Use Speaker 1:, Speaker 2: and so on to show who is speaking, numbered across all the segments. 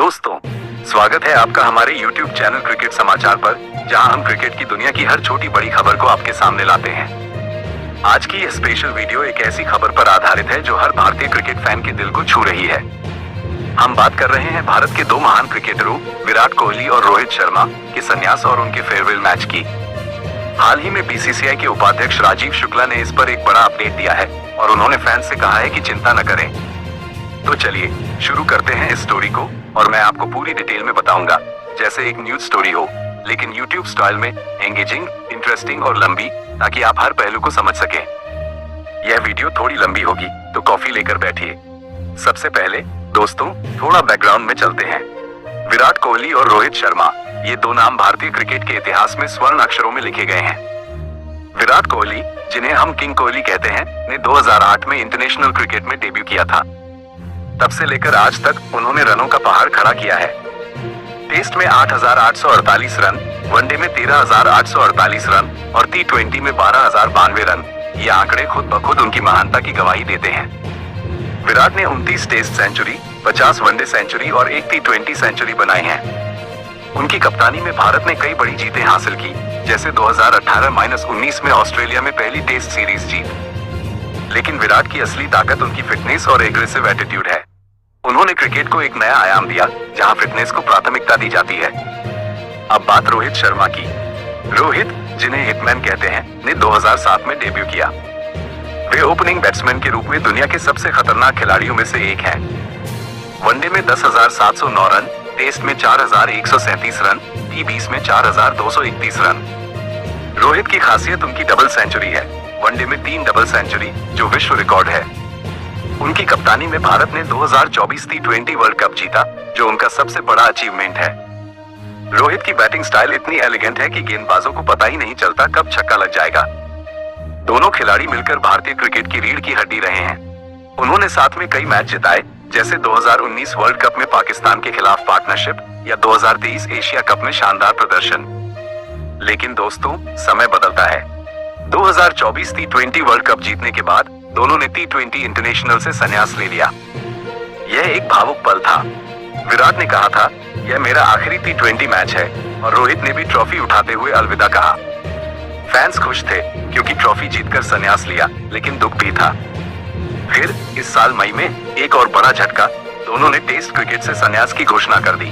Speaker 1: दोस्तों, स्वागत है आपका हमारे YouTube चैनल क्रिकेट समाचार पर, जहां हम क्रिकेट की दुनिया की हर छोटी बड़ी खबर को आपके सामने लाते हैं। आज की यह स्पेशल वीडियो एक ऐसी खबर पर आधारित है जो हर भारतीय क्रिकेट फैन के दिल को छू रही है। हम बात कर रहे हैं भारत के दो महान क्रिकेटरों विराट कोहली और रोहित शर्मा के संन्यास और उनके फेयरवेल मैच की। हाल ही में बीसीसीआई के उपाध्यक्ष राजीव शुक्ला ने इस पर एक बड़ा अपडेट दिया है और उन्होंने फैंस से कहा है कि चिंता न करें। तो चलिए शुरू करते हैं इस स्टोरी को, और मैं आपको पूरी डिटेल में बताऊंगा, जैसे एक न्यूज स्टोरी हो, लेकिन यूट्यूब स्टाइल में, एंगेजिंग, इंटरेस्टिंग और लंबी, ताकि आप हर पहलू को समझ सकें। यह वीडियो थोड़ी लंबी होगी, तो कॉफी लेकर बैठिए। सबसे पहले दोस्तों, थोड़ा बैकग्राउंड में चलते हैं। विराट कोहली और रोहित शर्मा, ये दो नाम भारतीय क्रिकेट के इतिहास में स्वर्ण अक्षरों में लिखे गए हैं। विराट कोहली, जिन्हें हम किंग कोहली कहते हैं, ने 2008 में इंटरनेशनल क्रिकेट में डेब्यू किया था। तब से लेकर आज तक उन्होंने रनों का पहाड़ खड़ा किया है। टेस्ट में 8,848 रन, वनडे में 13,848 रन और T20 में 12,092 रन। ये आंकड़े खुद ब खुद उनकी महानता की गवाही देते हैं। विराट ने 29 टेस्ट सेंचुरी, 50 वनडे सेंचुरी और एक T20 सेंचुरी बनाई है। उनकी कप्तानी में भारत ने कई बड़ी जीतें हासिल की, जैसे 2018-19 में ऑस्ट्रेलिया में पहली टेस्ट सीरीज जीत। लेकिन विराट की असली ताकत उनकी फिटनेस और एग्रेसिव एटीट्यूड है। उन्होंने क्रिकेट को एक नया आयाम दिया, जहां फिटनेस को प्राथमिकता दी जाती है। अब बात रोहित शर्मा की। रोहित, जिन्हें हिटमैन कहते हैं, ने 2007 में डेब्यू किया। वे ओपनिंग बैट्समैन के रूप में दुनिया के सबसे खतरनाक खिलाड़ियों में से एक हैं। वनडे में 10,709 रन, टेस्ट में 4,137 रन, T20 में 4,231 रन। रोहित की खासियत उनकी डबल सेंचुरी है। वनडे में 3 डबल सेंचुरी, जो विश्व रिकॉर्ड है। उनकी कप्तानी में भारत ने 2024 T20 वर्ल्ड कप जीता, जो उनका सबसे बड़ा अचीवमेंट है। रोहित की बैटिंग स्टाइल इतनी एलिगेंट है कि गेंदबाजों को पता ही नहीं चलता कब छक्का लग जाएगा। दोनों खिलाड़ी मिलकर भारतीय क्रिकेट की रीढ़ की हड्डी रहे हैं। उन्होंने साथ में कई मैच जिताए, जैसे 2019 वर्ल्ड कप में पाकिस्तान के खिलाफ पार्टनरशिप या 2023 एशिया कप में शानदार प्रदर्शन। लेकिन दोस्तों, समय बदलता है। 2024 T20 वर्ल्ड कप जीतने के बाद दोनों ने T20 इंटरनेशनल से संन्यास ले लिया। यह एक भावुक पल था। विराट ने कहा था, यह मेरा आखिरी T20 मैच है, और रोहित ने भी ट्रॉफी उठाते हुए अलविदा कहा। फैंस खुश थे क्योंकि ट्रॉफी जीतकर संन्यास लिया, लेकिन दुख भी था। फिर इस साल मई में एक और बड़ा झटका, दोनों ने टेस्ट क्रिकेट से संन्यास की घोषणा कर दी।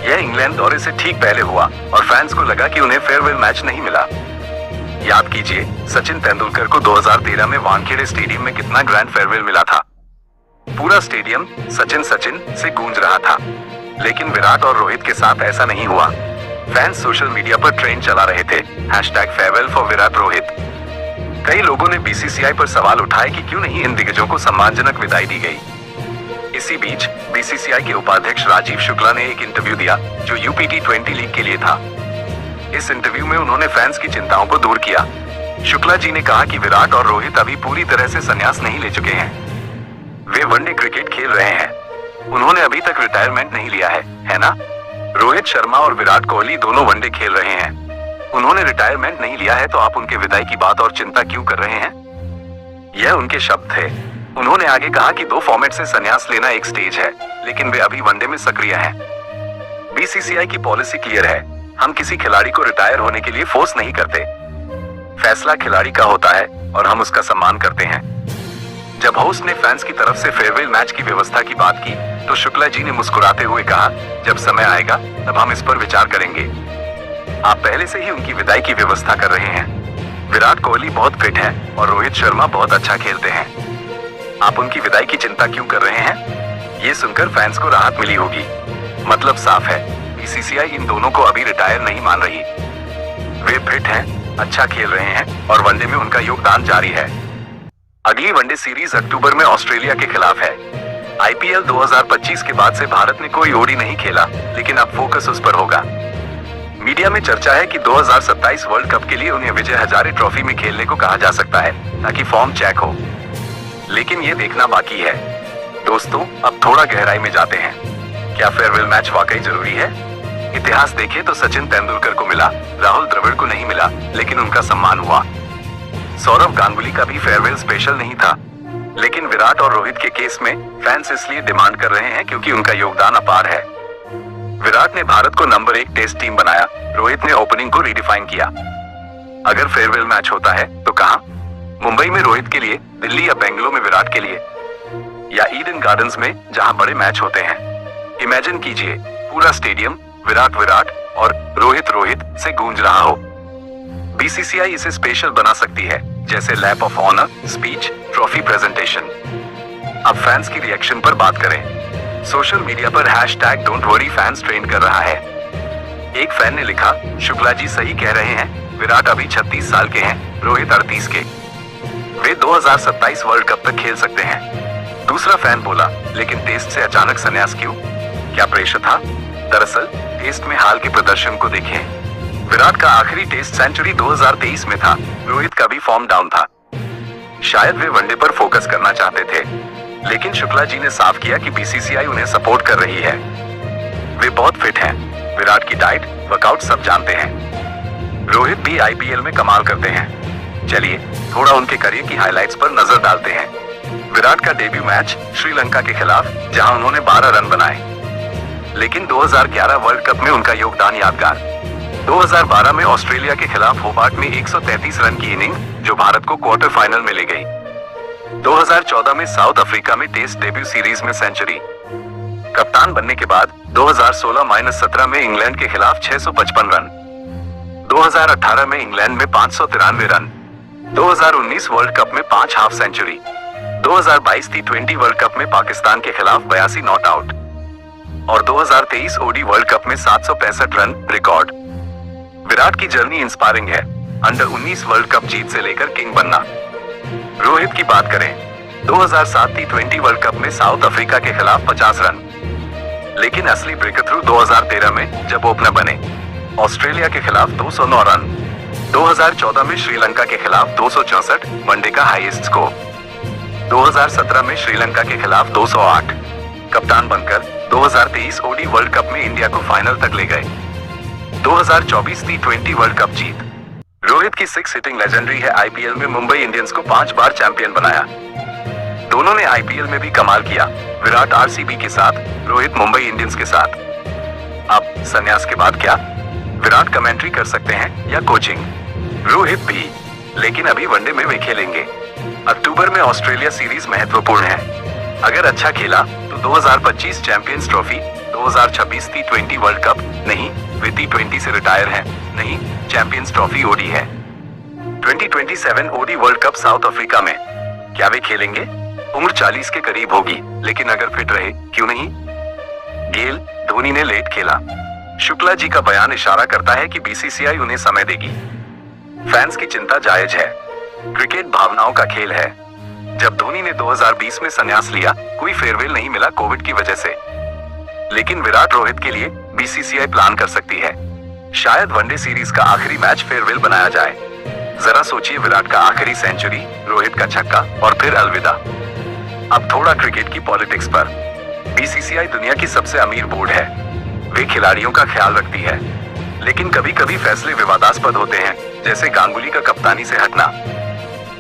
Speaker 1: यह इंग्लैंड दौरे से ठीक पहले हुआ और फैंस को लगा कि उन्हें फेयरवेल मैच नहीं मिला। याद कीजिए, सचिन तेंदुलकर को 2013 में वानखेड़े स्टेडियम में कितना ग्रैंड फेयरवेल मिला था। पूरा स्टेडियम सचिन सचिन से गूंज रहा था। लेकिन विराट और रोहित के साथ ऐसा नहीं हुआ। फैंस सोशल मीडिया पर ट्रेंड चला रहे थे, #farewell for विराट रोहित। कई लोगों ने बीसीसीआई पर सवाल उठाए कि क्यों नहीं इन दिग्गजों को सम्मानजनक विदाई दी गई। इसी बीच बीसीसीआई के उपाध्यक्ष राजीव शुक्ला ने एक इंटरव्यू दिया, जो यूपी T20 लीग के लिए था। इस इंटरव्यू में उन्होंने फैंस की चिंताओं को दूर किया। शुक्ला जी ने कहा कि विराट और रोहित अभी पूरी तरह से संन्यास नहीं ले चुके हैं। वे वनडे क्रिकेट खेल रहे हैं। उन्होंने अभी तक रिटायरमेंट नहीं लिया है ना? रोहित शर्मा और विराट कोहली दोनों वनडे खेल रहे हैं। उन्होंने रिटायरमेंट नहीं लिया है, तो आप उनके विदाई की बात और चिंता क्यों कर रहे हैं? यह उनके शब्द थे। उन्होंने आगे कहा कि 2 फॉर्मेट से संन्यास लेना एक स्टेज है, लेकिन वे अभी वनडे में सक्रिय हैं। बीसीसीआई की पॉलिसी क्लियर है, हम किसी खिलाड़ी को रिटायर होने के लिए फोर्स नहीं करते। फैसला खिलाड़ी का होता है और हम उसका सम्मान करते हैं। जब होस्ट ने फैंस की तरफ से फेयरवेल मैच की व्यवस्था की बात की, तो शुक्ला जी ने मुस्कुराते हुए कहा, जब समय आएगा तब हम इस पर विचार करेंगे। आप पहले से ही उनकी विदाई की व्यवस्था कर रहे हैं। विराट कोहली बहुत फिट है और रोहित शर्मा बहुत अच्छा खेलते हैं। आप उनकी विदाई की चिंता क्यों कर रहे हैं? ये सुनकर फैंस को राहत मिली होगी। मतलब साफ है, बीसीसीआई इन दोनों को अभी रिटायर नहीं मान रही। वे फिट हैं, अच्छा खेल रहे हैं और वनडे में उनका योगदान जारी है। अगली वनडे सीरीज अक्टूबर में ऑस्ट्रेलिया के खिलाफ है। आईपीएल 2025 के बाद से भारत ने कोई ओडी नहीं खेला, लेकिन अब फोकस उस पर होगा। मीडिया में चर्चा है कि 2027 वर्ल्ड कप के लिए उन्हें विजय हजारे ट्रॉफी में खेलने को कहा जा सकता है, ताकि फॉर्म चेक हो। लेकिन ये देखना बाकी है। दोस्तों, अब थोड़ा गहराई में जाते हैं। क्या फेयरवेल मैच वाकई जरूरी है? इतिहास देखें तो सचिन तेंदुलकर को मिला, राहुल द्रविड़ को नहीं मिला, लेकिन उनका सम्मान हुआ। सौरव गांगुली का भी फेयरवेल स्पेशल नहीं था। लेकिन विराट और रोहित के केस में फैंस इसलिए डिमांड कर रहे हैं क्योंकि उनका योगदान अपार है। विराट ने भारत को नंबर 1 टेस्ट टीम बनाया, रोहित ने ओपनिंग को रिडिफाइन किया। अगर फेयरवेल मैच होता है तो कहां? मुंबई में रोहित के लिए, दिल्ली या बेंगलुरु में विराट के लिए, या ईडन गार्डन्स में जहां बड़े मैच होते हैं। इमेजिन कीजिए पूरा स्टेडियम विराट विराट और रोहित रोहित से गूंज रहा हो। बीसीसीआई इसे स्पेशल बना सकती है, जैसे lap of honour, speech, trophy presentation. अब फैंस की रिएक्शन पर बात करें। सोशल मीडिया पर #डोंटवरीफैंस ट्रेंड कर रहा है। एक फैन ने लिखा, शुक्ला जी सही कह रहे हैं, विराट अभी 36 साल के हैं, रोहित 38 के। वे 2027 वर्ल्ड कप तक खेल सकते हैं। दूसरा फैन बोला, लेकिन टेस्ट से अचानक संन्यास क्यों? क्या प्रेशर था? दरअसल टेस्ट में हाल के प्रदर्शन को देखें। विराट का आखिरी टेस्ट सेंचुरी 2023 में था, रोहित का भी फॉर्म डाउन था। शायद वे वनडे पर फोकस करना चाहते थे, लेकिन शुक्ला जी ने साफ किया कि बीसीसीआई उन्हें सपोर्ट कर रही है। वे बहुत फिट हैं, विराट की डाइट, वर्कआउट सब जानते हैं। रोहित भी आईपीएल में कमाल करते हैं। चलिए थोड़ा उनके करियर की हाइलाइट्स पर नजर डालते हैं। विराट का डेब्यू मैच श्रीलंका के खिलाफ, जहां उन्होंने 12 रन बनाए, लेकिन 2011 वर्ल्ड कप में उनका योगदान यादगार। 2012 में ऑस्ट्रेलिया के खिलाफ होबार्ट में 133 रन की इनिंग, जो भारत को क्वार्टर फाइनल में ले गई। 2014 में साउथ अफ्रीका में टेस्ट डेब्यू सीरीज में सेंचुरी। कप्तान बनने के बाद 2016-17 में इंग्लैंड के खिलाफ 655 रन। 2018 में इंग्लैंड में 593 रन। 2019 वर्ल्ड कप में 5 half century. 2022 T20 world cup में पाकिस्तान के खिलाफ 82 नॉट आउट और 2023 ओडी वर्ल्ड कप में 765 रन रिकॉर्ड। विराट की जर्नी इंस्पायरिंग है, अंडर 19 वर्ल्ड कप जीत से लेकर किंग बनना। रोहित की बात करें, 2007 T20 वर्ल्ड कप में साउथ अफ्रीका के खिलाफ 50 रन, लेकिन असली ब्रेक थ्रू 2013 में जब ओपनर बने। ऑस्ट्रेलिया के खिलाफ 209 रन। 2014 में श्रीलंका के खिलाफ 264, वनडे का हाईएस्ट स्कोर। 2017 में श्रीलंका के खिलाफ 208। कप्तान बनकर 2023 ओडी वर्ल्ड कप में इंडिया को फाइनल तक ले गए। 2024 T20 वर्ल्ड कप जीत। रोहित की 6 हिटिंग लेजेंडरी है, आईपीएल में मुंबई इंडियंस को 5 बार चैंपियन बनाया। दोनों ने आईपीएल में भी कमाल किया, विराट आरसीबी के साथ, रोहित मुंबई इंडियंस के साथ। अब संन्यास के बाद क्या? विराट कमेंट्री कर सकते हैं या कोचिंग, रोहित भी, लेकिन अभी वनडे में वे खेलेंगे। अक्टूबर में ऑस्ट्रेलिया सीरीज महत्वपूर्ण है। अगर अच्छा खेला तो 2025 champions trophy, 2026 T20 world cup नहीं, वे T20 से रिटायर हैं, नहीं, चैंपियंस ट्रॉफी ओडी है। 2027 ODI world cup South Africa में, क्या वे खेलेंगे? उम्र 40 के करीब होगी, लेकिन अगर फिट रहे क्यों नहीं? गेल, धोनी ने लेट खेला। शुक्ला जी का बयान इशारा करता है कि बीसीसीआई उन्हें समय देगी। फैंस की चिंता जायज है, क्रिकेट भावनाओं का खेल है। जब धोनी ने 2020 में संन्यास लिया, कोई फेयरवेल नहीं मिला कोविड की वजह से, लेकिन विराट रोहित के लिए बीसीसीआई प्लान कर सकती है। शायद वनडे सीरीज का आखिरी मैच फेयरवेल बनाया जाए। जरा सोचिए, विराट का आखिरी सेंचुरी, रोहित का छक्का और फिर अलविदा। अब थोड़ा क्रिकेट की पॉलिटिक्स पर। बीसीसीआई दुनिया की सबसे अमीर बोर्ड है, वे खिलाड़ियों का ख्याल रखती है, लेकिन कभी कभी फैसले विवादास्पद होते हैं, जैसे गांगुली का कप्तानी से हटना।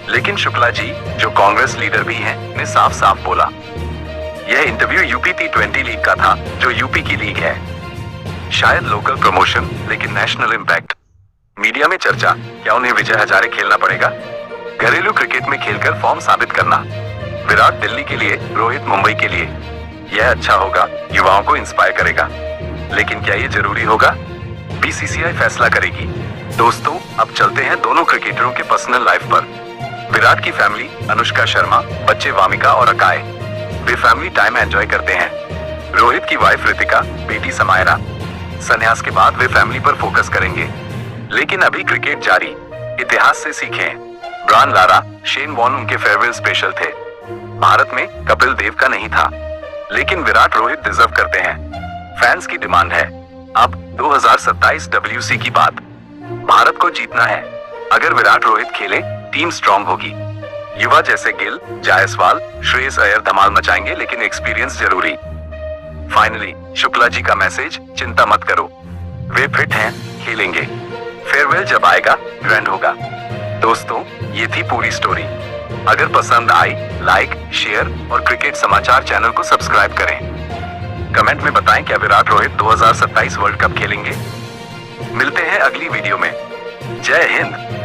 Speaker 1: लेकिन शुक्ला जी, जो कांग्रेस लीडर भी हैं, ने साफ साफ बोला। यह इंटरव्यू यूपी T20 लीग का था, जो यूपी की लीग है। शायद लोकल प्रमोशन, लेकिन नेशनल इंपैक्ट। मीडिया में चर्चा, क्या उन्हें विजय हजारे खेलना पड़ेगा? घरेलू क्रिकेट में खेलकर फॉर्म साबित करना। विराट दिल्ली के लिए, रोहित मुंबई के लिए। यह अच्छा होगा, युवाओं को इंस्पायर करेगा, लेकिन क्या ये जरूरी होगा? बीसीसीआई फैसला करेगी। दोस्तों, अब चलते हैं दोनों क्रिकेटरों के पर्सनल लाइफ पर। विराट की फैमिली, अनुष्का शर्मा, बच्चे वामिका और अकाय, वे फैमिली टाइम एंजॉय करते हैं। रोहित की वाइफ रितिका, बेटी समायरा। संन्यास के बाद वे फैमिली पर फोकस करेंगे, लेकिन अभी क्रिकेट जारी। इतिहास से सीखें। ब्रायन लारा, शेन वॉर्न उनके फेयरवेल स्पेशल थे। भारत में कपिल देव का नहीं था, लेकिन विराट रोहित डिजर्व करते हैं। फैंस की डिमांड है। अब 2027 WC की बात। भारत को जीतना है। अगर विराट रोहित खेले, टीम स्ट्रांग होगी। युवा जैसे गिल, जायसवाल, श्रेयस अय्यर धमाल मचाएंगे, लेकिन एक्सपीरियंस जरूरी। फाइनली शुक्ला जी का मैसेज, चिंता मत करो, वे फिट हैं, खेलेंगे। फेयरवेल जब आएगा, ग्रैंड होगा। दोस्तों, ये थी पूरी स्टोरी। अगर पसंद आई, लाइक, शेयर और क्रिकेट समाचार चैनल को सब्सक्राइब करें। कमेंट में बताएं क्या विराट रोहित 2027 वर्ल्ड कप खेलेंगे। मिलते हैं अगली वीडियो में। जय हिंद।